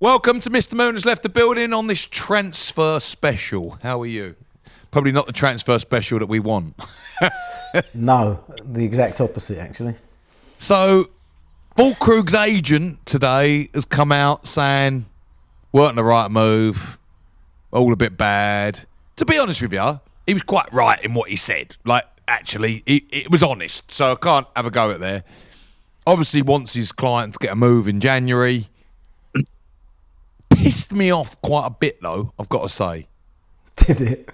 Welcome to Mr. Moon has left the building on this transfer special. How are you? Probably not the transfer special that we want. No, the exact opposite, actually. So, Fullkrug's agent today has come out saying, weren't the right move, all a bit bad. To be honest with you, he was quite right in what he said. Like, actually, it was honest, so I can't have a go at there. Obviously wants his client to get a move in January. Pissed me off quite a bit, though, I've got to say. Did it?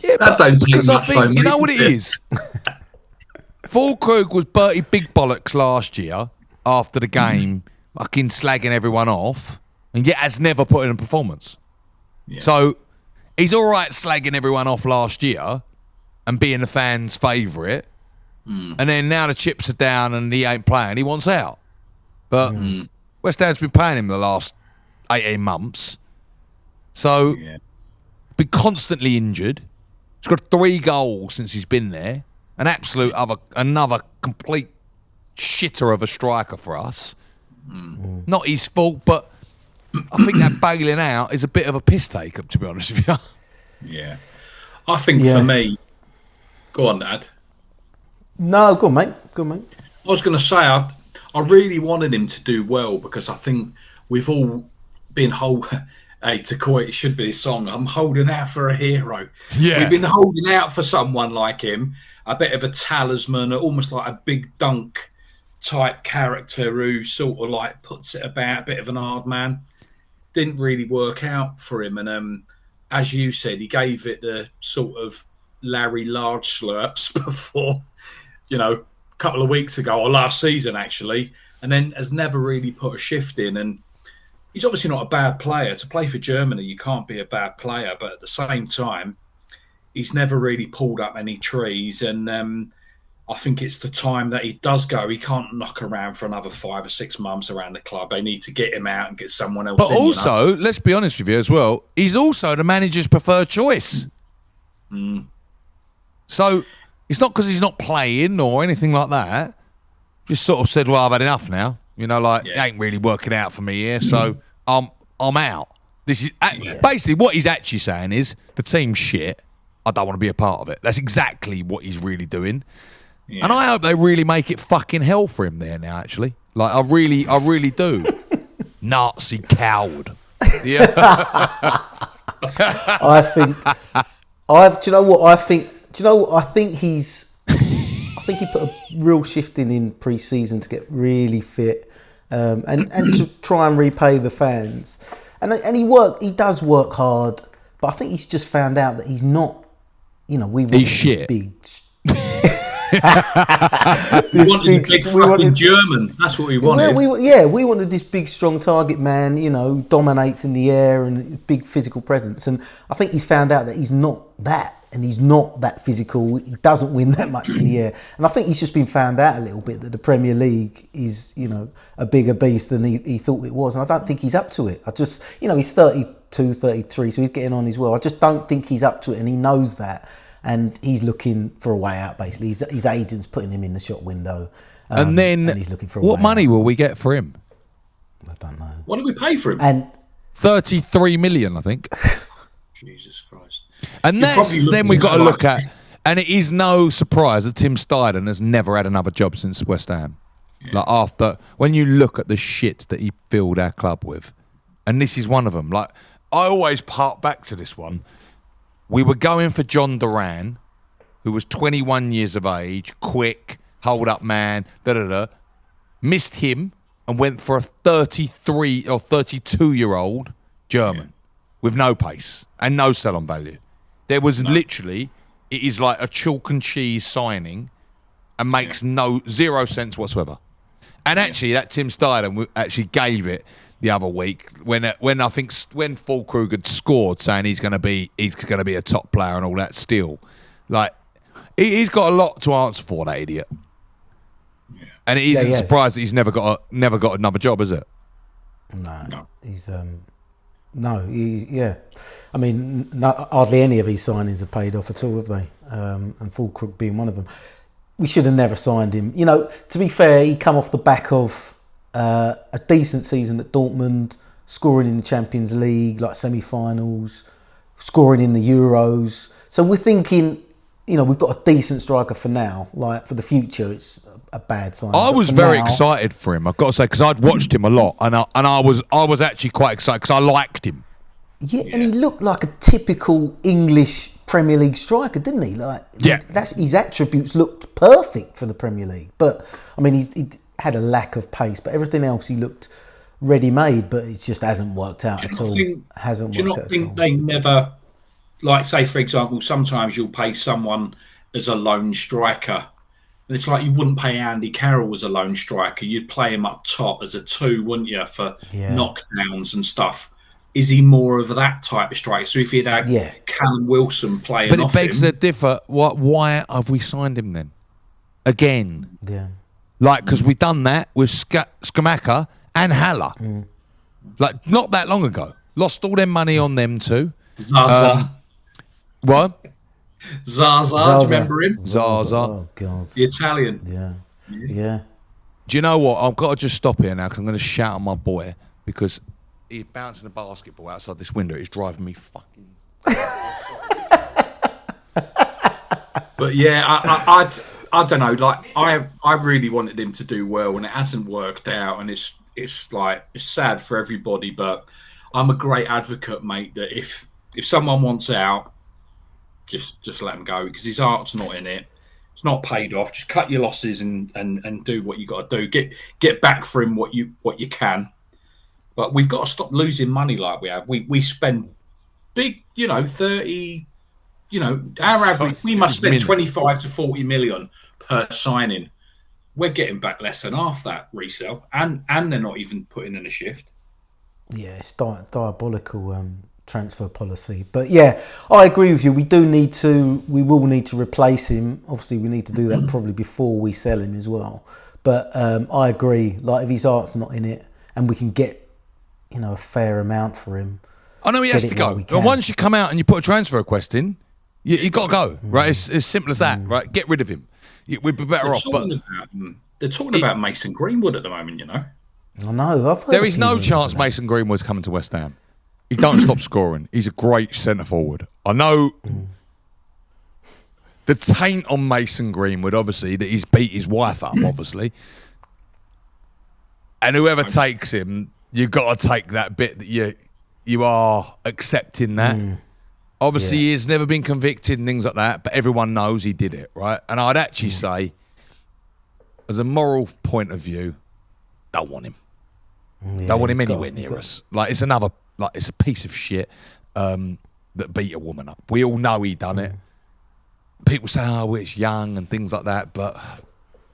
Yeah, but because I think, you know what it is? Fullkrug was Bertie Big Bollocks last year after the game, fucking slagging everyone off, and yet has never put in a performance. Yeah. So he's all right slagging everyone off last year and being the fans' favourite, and then now the chips are down and he ain't playing, he wants out. But West Ham's been paying him the last 18 months. So, been constantly injured. He's got 3 goals since he's been there. Another complete shitter of a striker for us. Not his fault, but I think that bailing out is a bit of a piss take, to be honest with you. Yeah. I think for me... Go on, Dad. No, go on, mate. Go on, mate. I was going to say, I really wanted him to do well because I think we've all been hey, to quote, it should be a song, I'm holding out for a hero. Yeah. We've been holding out for someone like him, a bit of a talisman, almost like a big dunk type character who sort of like puts it about, a bit of an hard man. Didn't really work out for him. And as you said, he gave it the sort of Larry Large slurps before, a couple of weeks ago, or last season actually, and then has never really put a shift in. And he's obviously not a bad player. To play for Germany, you can't be a bad player. But at the same time, he's never really pulled up any trees. And I think it's the time that he does go. He can't knock around for another 5 or 6 months around the club. They need to get him out and get someone else But in. also, let's be honest with you as well, he's also the manager's preferred choice. So it's not because he's not playing or anything like that. Just sort of said, well, I've had enough now. It ain't really working out for me here, so I'm out. This is basically what he's actually saying is the team's shit. I don't want to be a part of it. That's exactly what he's really doing. Yeah. And I hope they really make it fucking hell for him there now, actually. Like, I really do. Nazi coward. Yeah. I think he put a real shift in pre-season to get really fit and to try and repay the fans. And he does work hard, but I think he's just found out that he's not, he's shit. We wanted big fucking German. That's what we wanted. We wanted this big, strong target man, dominates in the air and big physical presence. And I think he's found out that he's not that. And he's not that physical. He doesn't win that much in the air. And I think he's just been found out a little bit that the Premier League is, a bigger beast than he thought it was. And I don't think he's up to it. He's 32, 33, so he's getting on as well. I just don't think he's up to it, and he knows that. And he's looking for a way out, basically. His agent's putting him in the shop window. And he's looking for what money will we get for him? I don't know. What did we pay for him? And 33 million, I think. Jesus Christ. And then we've got to look at, and it is no surprise that Tim Steidten has never had another job since West Ham. Yeah. When you look at the shit that he filled our club with, and this is one of them. Like, I always part back to this one. We were going for John Duran, who was 21 years of age, quick, hold up man, missed him and went for a 33 or 32-year-old German with no pace and no sell-on value. There was literally, it is like a chalk and cheese signing and makes zero sense whatsoever. And actually, that Tim Steidten actually gave it the other week when Fullkrug had scored, saying he's going to be a top player and all that. Still, like, he's got a lot to answer for, that idiot. Yeah. And it isn't surprised that he's never got another job, is it? No. He's I mean, hardly any of his signings have paid off at all, have they? And Fullkrug being one of them. We should have never signed him. To be fair, he come off the back of a decent season at Dortmund, scoring in the Champions League, like semi-finals, scoring in the Euros. So we're thinking, we've got a decent striker for now. Like for the future, it's a bad sign. I But was for very now- excited for him. I've got to say, because I'd watched him a lot, and I was actually quite excited because I liked him. Yeah, and he looked like a typical English Premier League striker, didn't he? Like, Yeah. his attributes looked perfect for the Premier League. But I mean, he had a lack of pace, but everything else he looked ready-made. But it just hasn't worked out at all. Hasn't Do you worked not out think at all. they never, like, say, for example, sometimes you'll pay someone as a lone striker, and it's like you wouldn't pay Andy Carroll as a lone striker. You'd play him up top as a 2, wouldn't you, for knockdowns and stuff. Is he more of that type of striker? So if he'd had Callum Wilson playing But off it begs him, to differ. Why have we signed him then? Again. Yeah. Like, because we've done that with Skamaka and Haller. Like, not that long ago. Lost all their money on them too. Zaza. What? Zaza, do you remember him? Zaza. Oh, God. The Italian. Yeah. Do you know what? I've got to just stop here now because I'm going to shout at my boy because he's bouncing a basketball outside this window. It's driving me fucking... But yeah, I don't know. Like I really wanted him to do well, and it hasn't worked out. And it's sad for everybody. But I'm a great advocate, mate. That if someone wants out, just let them go because his heart's not in it. It's not paid off. Just cut your losses and do what you got to do. Get back for him what you can. But we've got to stop losing money like we have. We spend big, 30. Our average, we must spend 25 to 40 million per signing. We're getting back less than half that resale, and they're not even putting in a shift. Yeah, it's diabolical transfer policy. But yeah, I agree with you. We will need to replace him. Obviously, we need to do that probably before we sell him as well. But I agree. Like if his heart's not in it, and we can get a fair amount for him. I know he has to go. And once you come out and you put a transfer request in, you got to go, right? It's as simple as that, right? Get rid of him. We'd be better off. But they're talking about Mason Greenwood at the moment, I know. I've heard there is no chance Mason Greenwood's coming to West Ham. He don't stop scoring. He's a great centre forward. I know the taint on Mason Greenwood, obviously, that he's beat his wife up, obviously. And whoever takes him, you've got to take that bit that you are accepting that. Obviously, he has never been convicted and things like that, but everyone knows he did it, right? And I'd actually say, as a moral point of view, don't want him. Don't want him anywhere near us. Like it's a piece of shit that beat a woman up. We all know he done it. People say, "Oh, it's young" and things like that, but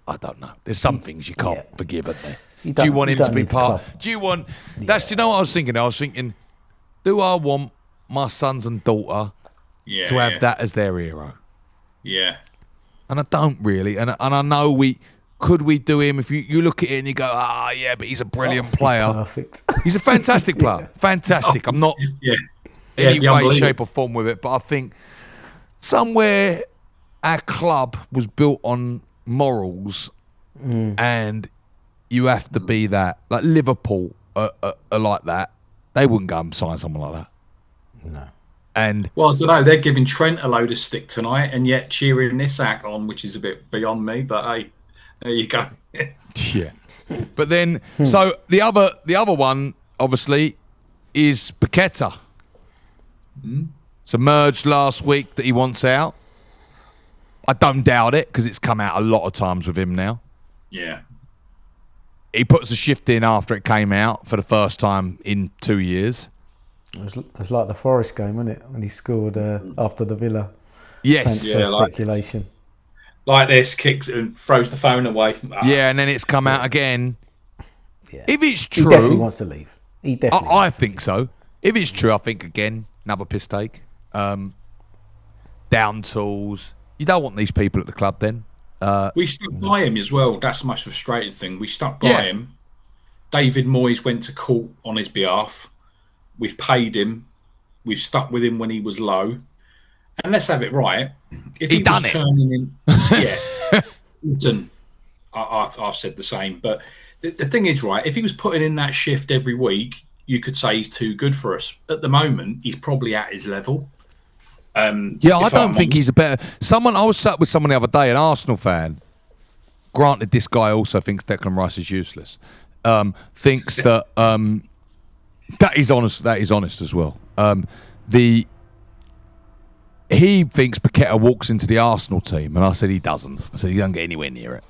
I don't know. There's some things you can't forgive, aren't there? Do you want him to be part? Do you want? Do you know what I was thinking? I was thinking, do I want my sons and daughter to have that as their hero? Yeah. And I don't really. And I know could we do him if you look at it and you go, but he's a brilliant player. Perfect. He's a fantastic player. Fantastic. I'm not any way, shape or form with it, but I think somewhere our club was built on morals and you have to be that. Like Liverpool are like that. They wouldn't go and sign someone like that. No. And well, I don't know. They're giving Trent a load of stick tonight, and yet cheering this act on, which is a bit beyond me. But hey, there you go. Yeah. But then, so the other one, obviously, is Paqueta. It's emerged last week that he wants out. I don't doubt it because it's come out a lot of times with him now. Yeah. He puts a shift in after it came out for the first time in 2 years. It was like the Forest game, wasn't it? When he scored after the Villa transfer speculation. Like this, kicks and throws the phone away. Yeah, and then it's come out again. Yeah. If it's true... He definitely wants to leave. I think so. If it's true, I think, again, another piss take. Down tools. You don't want these people at the club then. We stuck by him as well. That's the most frustrating thing. We stuck by him. David Moyes went to court on his behalf. We've paid him. We've stuck with him when he was low. And let's have it right. If he done was turning in, listen, I've said the same. But the thing is, right, if he was putting in that shift every week, you could say he's too good for us. At the moment, he's probably at his level. I don't think he's a better... I was sat with someone the other day, an Arsenal fan. Granted, this guy also thinks Declan Rice is useless. Thinks that that is honest as well. He thinks Paqueta walks into the Arsenal team, and I said he doesn't. I said he doesn't get anywhere near it.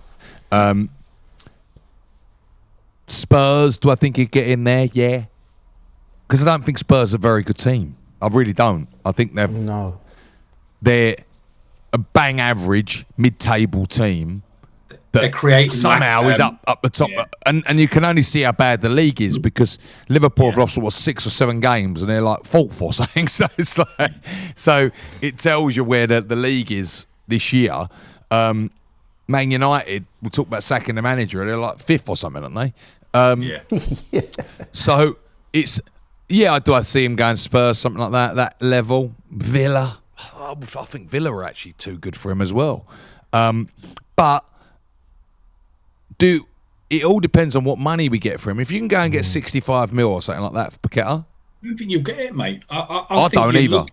Spurs, do I think he'd get in there? Yeah. Because I don't think Spurs are a very good team. I really don't. I think they're a bang average mid-table team they're creating somehow is up the top. Yeah. And you can only see how bad the league is because Liverpool have lost 6 or 7 games and they're like fourth or something. So it's like, so it tells you where the league is this year. Man United, we'll talk about sacking the manager, they're like 5th or something, aren't they? So it's, I see him going Spurs, something like that level. Villa, I think Villa are actually too good for him as well. But it all depends on what money we get for him. If you can go and get 65 mil or something like that for Paqueta, I don't think you'll get it, mate. I don't either.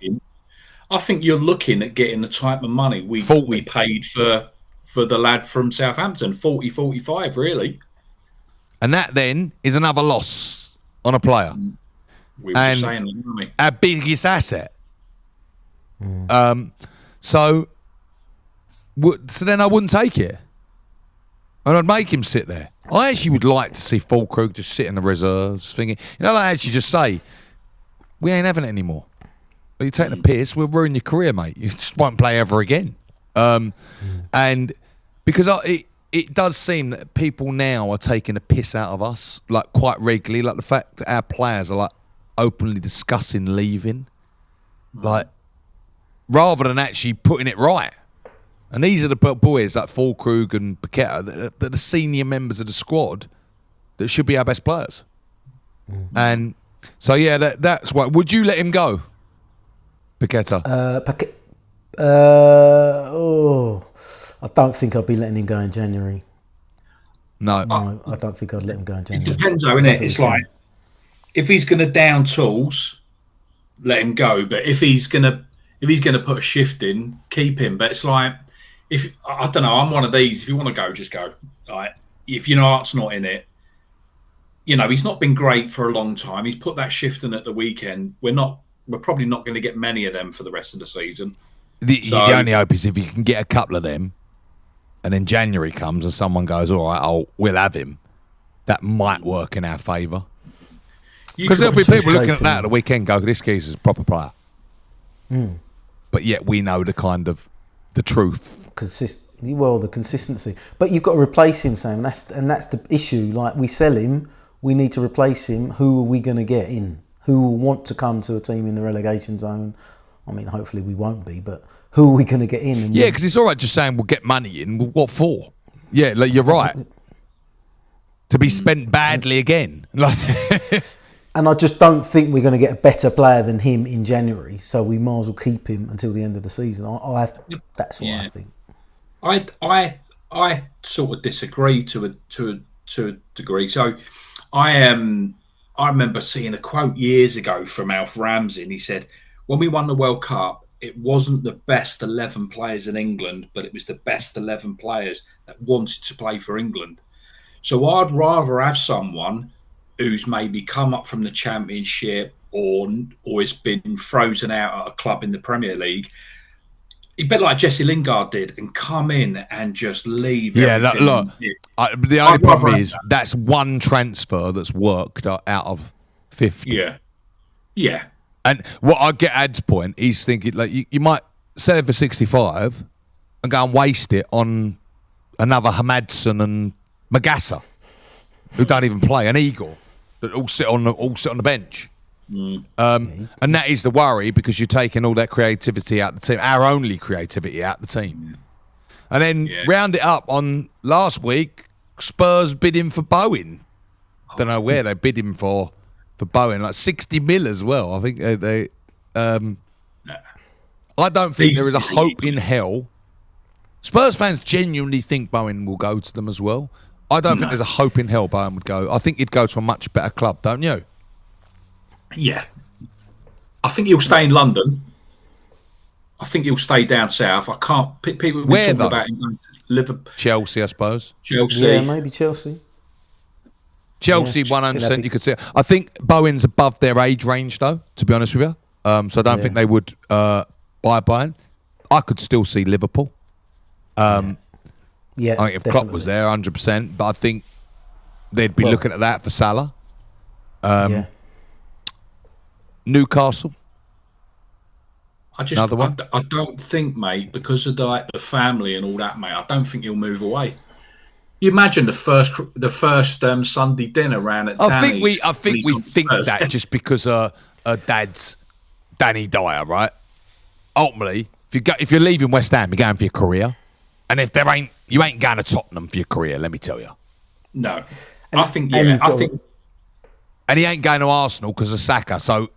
I think you're looking at getting the type of money we paid for the lad from Southampton, 40, 45, really. And that then is another loss on a player. We were just saying that, weren't we? Our biggest asset. So then I wouldn't take it. And I'd make him sit there. I actually would like to see Fullkrug just sit in the reserves thinking, I actually just say, we ain't having it anymore. But you're taking the piss, we'll ruin your career, mate. You just won't play ever again. And because it does seem that people now are taking a piss out of us, like quite regularly, like the fact that our players are like openly discussing leaving, like rather than actually putting it right. And these are the boys like Fullkrug and Paqueta that are the senior members of the squad that should be our best players. And so that's why. Would you let him go, Paqueta? I don't think I'd be letting him go in January. No, I don't think I'd let him go in January. It depends, though, innit? It's like if he's going to down tools, let him go. But if he's going to put a shift in, keep him. But it's like I don't know. I'm one of these. If you want to go, just go. Like if your heart's not in it, he's not been great for a long time. He's put that shift in at the weekend. We're probably not going to get many of them for the rest of the season. The only hope is if you can get a couple of them, and then January comes and someone goes, all right, we'll have him. That might work in our favour. Because there'll be people looking at that at the weekend go, this geezer's a proper player. But yet we know the truth. The consistency. But you've got to replace him, Sam. That's the issue. Like, we sell him, we need to replace him. Who are we going to get in? Who will want to come to a team in the relegation zone? I mean, hopefully we won't be, but who are we going to get in? Because it's all right just saying we'll get money in. What for? Yeah, like you're right. To be spent badly again. And I just don't think we're going to get a better player than him in January, so we might as well keep him until the end of the season. That's what I think. I sort of disagree to a degree. So I remember seeing a quote years ago from Alf Ramsey, and he said, when we won the World Cup, it wasn't the best 11 players in England, but it was the best 11 players that wanted to play for England. So I'd rather have someone who's maybe come up from the Championship or has been frozen out at a club in the Premier League, a bit like Jesse Lingard did, and come in and just leave. Yeah, look, the only problem is that's one transfer that's worked out of 50. Yeah. And what I get Ad's point, he's thinking like you might sell it for 65 and go and waste it on another Hamadson and Magassa, who don't even play, and Igor, that all sit on the bench. And that is the worry, because you're taking all that creativity out the team, our only creativity out the team. And then round it up on last week, Spurs bidding for Bowen. Don't know where they bid him for Bowen, like 60 mil as well. I think they I don't think there is a hope in hell. Spurs fans genuinely think Bowen will go to them as well. I don't think there's a hope in hell Bowen would go. I think he'd go to a much better club, don't you? Yeah. I think he'll stay in London. I think he'll stay down south. I can't. People have been Where, talking though? about him going to Liverpool, Chelsea, I suppose. Chelsea. Yeah, maybe Chelsea. Chelsea, Yeah. 100%. You could see it. I think Bowen's above their age range, though. To be honest with you, so I don't think they would buy Bowen. I could still see Liverpool. Yeah, I think if Klopp definitely. was there, 100%. But I think they'd be looking at that for Salah. Yeah. Newcastle. Another one? I don't think, mate, because of the family and all that, mate. I don't think he'll move away. You imagine the first Sunday dinner round at Danny's. I think we think that just because Dad's Danny Dyer, right? Ultimately, if you're leaving West Ham, you're going for your career, and if you ain't going to Tottenham for your career. Let me tell you. No, I think and he ain't going to Arsenal because of Saka. So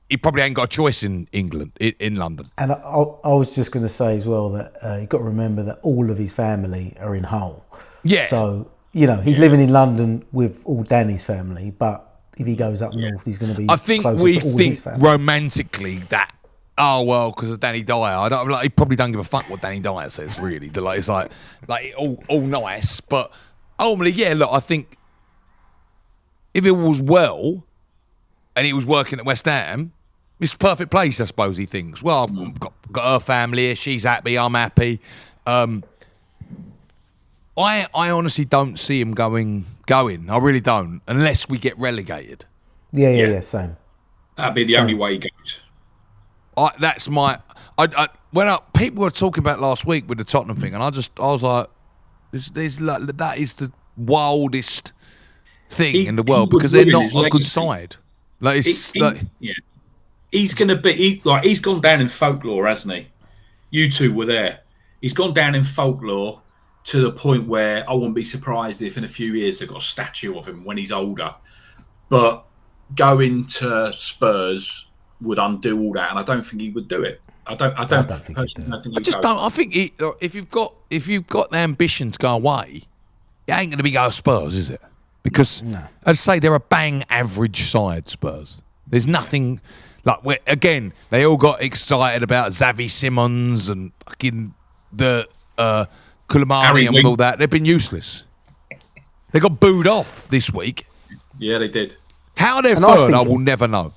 he probably ain't got a choice in England, in London. And I was just going to say as well that you've got to remember that all of his family are in Hull. Yeah. So, he's living in London with all Danny's family, but if he goes up north, he's going to be I think closer we to all think his family. romantically that, because of Danny Dyer. He probably don't give a fuck what Danny Dyer says, really. It's like all nice. But ultimately, yeah, look, I think if it was well and he was working at West Ham, it's a perfect place, I suppose, he thinks. Well, I've got her family here, she's happy, I'm happy. I honestly don't see him going. I really don't, unless we get relegated. Yeah, same. that'd be the only way he goes. That's my. People were talking about last week with the Tottenham thing, and I was like, that is the wildest thing in the world because they're not a good side. He's going to be he's gone down in folklore, hasn't he? You two were there. He's gone down in folklore to the point where I wouldn't be surprised if in a few years they've got a statue of him when he's older. But going to Spurs would undo all that, and I don't think he would do it. I don't think I think if you've got the ambition to go away, it ain't going to be go to Spurs, is it? Because I'd say they're a bang average side. Spurs. There's nothing again. They all got excited about Xavi Simons and fucking the Koulibaly and all that. They've been useless. They got booed off this week. Yeah, they did. How they're third, I will never know.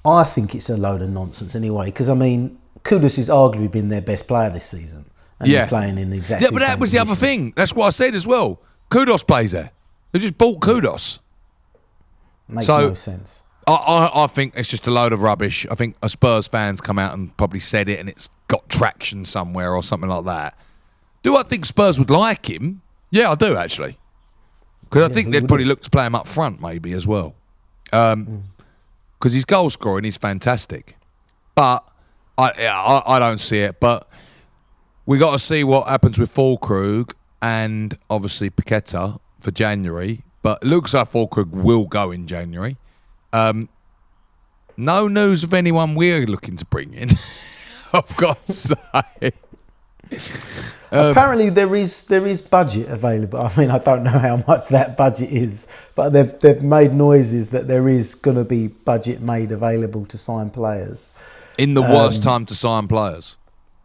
I think it's a load of nonsense anyway, because Kudus has arguably been their best player this season, and he's playing in exactly the same but that was the other thing. That's what I said as well. Kudos plays there. They just bought Kudos. Makes no sense. I think it's just a load of rubbish. I think a Spurs fans come out and probably said it, and it's got traction somewhere or something like that. Do I think Spurs would like him? Yeah, I do actually, because I think they'd probably look to play him up front maybe as well. Because his goal scoring is fantastic, but I don't see it. But we got to see what happens with Fullkrug and obviously Paqueta for January. But it looks like Fullkrug will go in January. No news of anyone we're looking to bring in. I've got to say. Apparently there is budget available. I mean, I don't know how much that budget is, but they've made noises that there is going to be budget made available to sign players. In the worst time to sign players.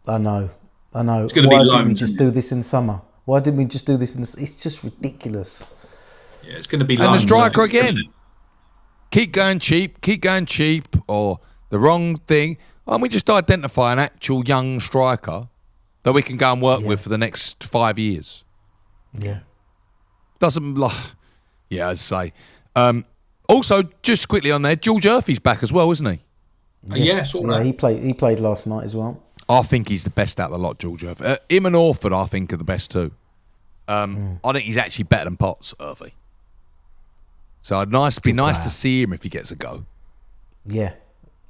I know. Why didn't we just do this in summer? Why didn't we just do this It's just ridiculous. Yeah, it's going to be. And the striker again. Keep going cheap, or the wrong thing. Why don't we just identify an actual young striker that we can go and work with for the next 5 years? Yeah. I'd say. Also, just quickly on there, George Murphy's back as well, isn't he? Yes. He played last night as well. I think he's the best out of the lot, George Murphy. Him and Orford, I think, are the best too. I think he's actually better than Potts, Murphy. So it'd be nice to see him if he gets a go. Yeah,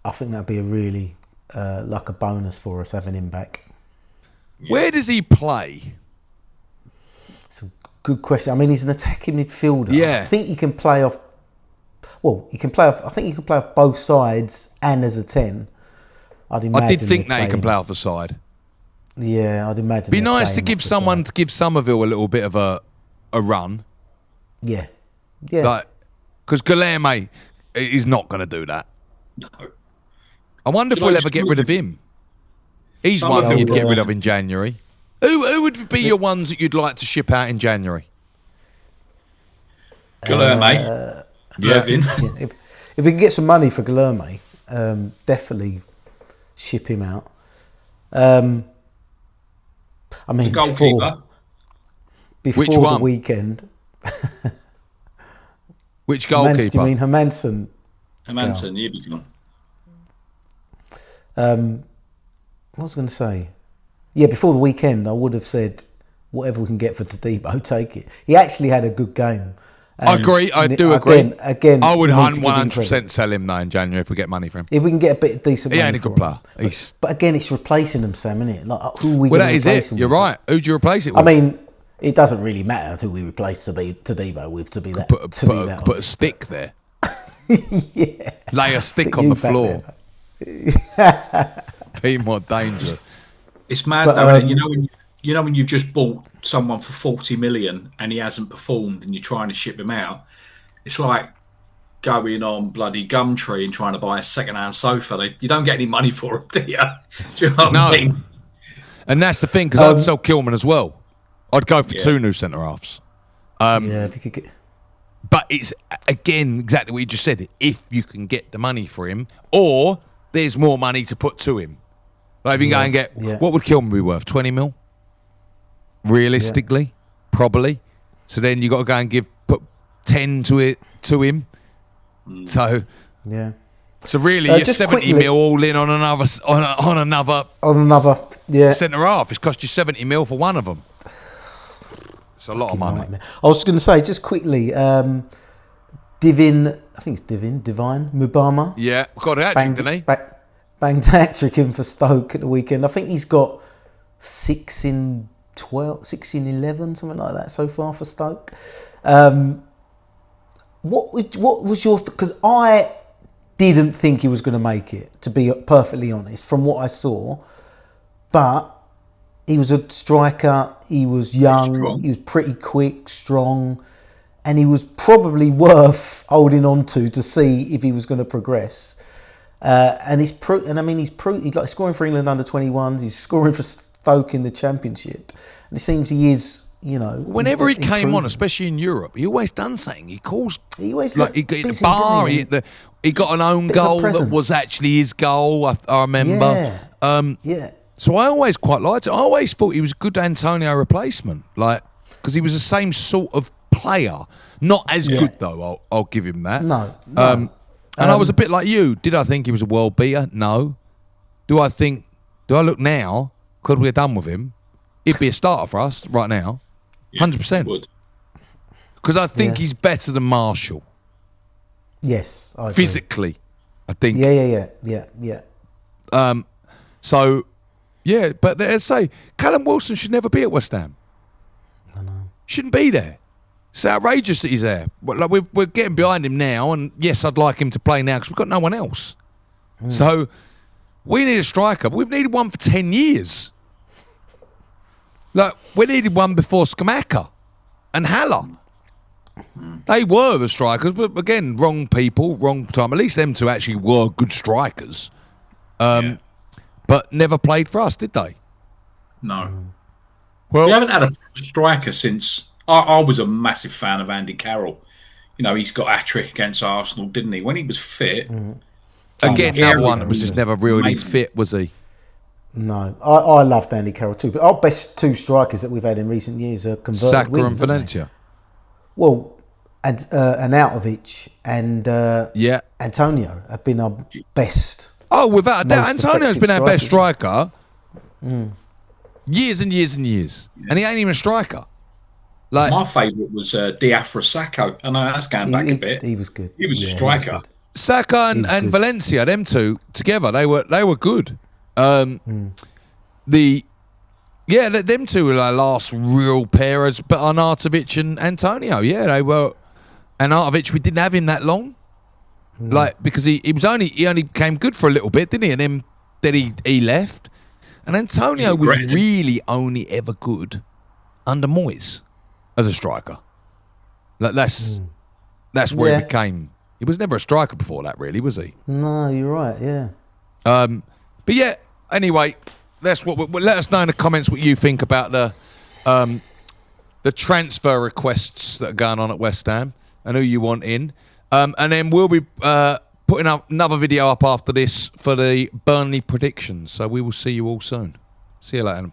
I think that'd be a really like a bonus for us having him back. Yeah. Where does he play? It's a good question. I mean, he's an attacking midfielder. Yeah, I think he can play off. Well, he can play off. I think he can play off both sides and as a 10. I did think that he can play off the side. Yeah, I'd imagine. Be nice to give Somerville a little bit of a run. Yeah. Because Guilherme, he's not going to do that. No. I wonder if we'll ever get rid of him. He's one that you'd get rid of in January. Who would be your ones that you'd like to ship out in January? Guilherme. Yeah, if we can get some money for Guilherme, definitely ship him out. I mean, The goalkeeper. Which before one? the weekend. Which goalkeeper? Do you mean Hermansen? Hermansen, you'd be gone. What was I going to say? Yeah, before the weekend, I would have said whatever we can get for Todibo, take it. He actually had a good game. I agree. I do agree. Again, I would we need to give him 100% credit. sell him now in January if we get money for him. If we can get a bit of decent He money ain't a for good him. player. But again, it's replacing them, Sam, isn't it? Like, who are we Well, going that to is replace it. him You're with? right. Who'd you replace it I with? mean, it doesn't really matter who we replace Todibo with to be that. Put a honest. stick there. Yeah. Lay a stick Stick on you the back floor. there, Be more dangerous. It's mad, But, though, isn't it? You know when you've just bought someone for 40 million and he hasn't performed and you're trying to ship him out. It's like going on bloody Gumtree and trying to buy a second-hand sofa. You don't get any money for it, do you? Do you know what I mean? And that's the thing, because I'd sell Kilman as well. I'd go for 2 new centre-halves. yeah, if you could get. But it's, again, exactly what you just said. If you can get the money for him, or there's more money to put to him. Like if you go and get, what would Kilman be worth? 20 mil? Realistically? Probably. So then you got to go and put 10 to him. So Yeah. So really, you're just 70 quickly- mil all in on another On another. Yeah. centre half. It's cost you 70 mil for one of them. It's a lot of money. Nightmare. I was going to say, just quickly, Divine Mubama. Yeah, got a hat-trick, didn't he? Banged a hat-trick in for Stoke at the weekend. I think he's got 6 in 12, 6 in 11, something like that so far for Stoke. What was your... Because I didn't think he was going to make it, to be perfectly honest, from what I saw. But he was a striker, he was young, he was pretty quick, strong, and he was probably worth holding on to see if he was going to progress. And he's like scoring for England under 21s, he's scoring for Stoke in the Championship. And it seems he is, you know... Whenever he came improving. on, especially in Europe, he always done something. He calls... He always like looked he got busy, the bar, didn't he got an own Bit of a goal that presence. was actually his goal, I remember. Yeah. So I always quite liked it. I always thought he was a good Antonio replacement, like because he was the same sort of player. Not as good though. I'll give him that. No. And I was a bit like you. Did I think he was a world beater? No. Do I look now? Could we have done with him? He'd be a starter for us right now, 100%. Because I think he's better than Marshall. Yes, I agree. Physically, I think. Yeah. So, yeah, but let's say Callum Wilson should never be at West Ham. I know. Shouldn't be there. It's outrageous that he's there. But like we're getting behind him now, and yes, I'd like him to play now because we've got no one else. So we need a striker, but we've needed one for 10 years. Like we needed one before Skamaka and Haller. They were the strikers, but again, wrong people, wrong time. At least them two actually were good strikers. But never played for us, did they? No. Well, We haven't had a striker since... I was a massive fan of Andy Carroll. You know, he's got a trick against Arsenal, didn't he? When he was fit... again, another one that was just never really fit, was he? No, I loved Andy Carroll too. But our best 2 strikers that we've had in recent years are converted Saka wingers, and Valencia. Well, and Arnautovic and Antonio have been our best. Oh, without a doubt. Most Antonio's been our best effective striker years and years and years. And he ain't even a striker. Like, My favourite was Diafra Sacco. I know that's going back a bit. He was good. He was a Yeah, striker. was good. Saka and good. Valencia, them two together, they were good. Them two were our last real pair, but Arnautovic and Antonio, they were. Arnautovic, we didn't have him that long, like because he only became good for a little bit, didn't he? And then he left, and Antonio was really only ever good under Moyes as a striker. Like that's where he became He was never a striker before that, really, was he? No, you're right. Yeah. But yeah, anyway, that's what. Let us know in the comments what you think about the transfer requests that are going on at West Ham and who you want in. And then we'll be putting up another video up after this for the Burnley predictions. So we will see you all soon. See you later.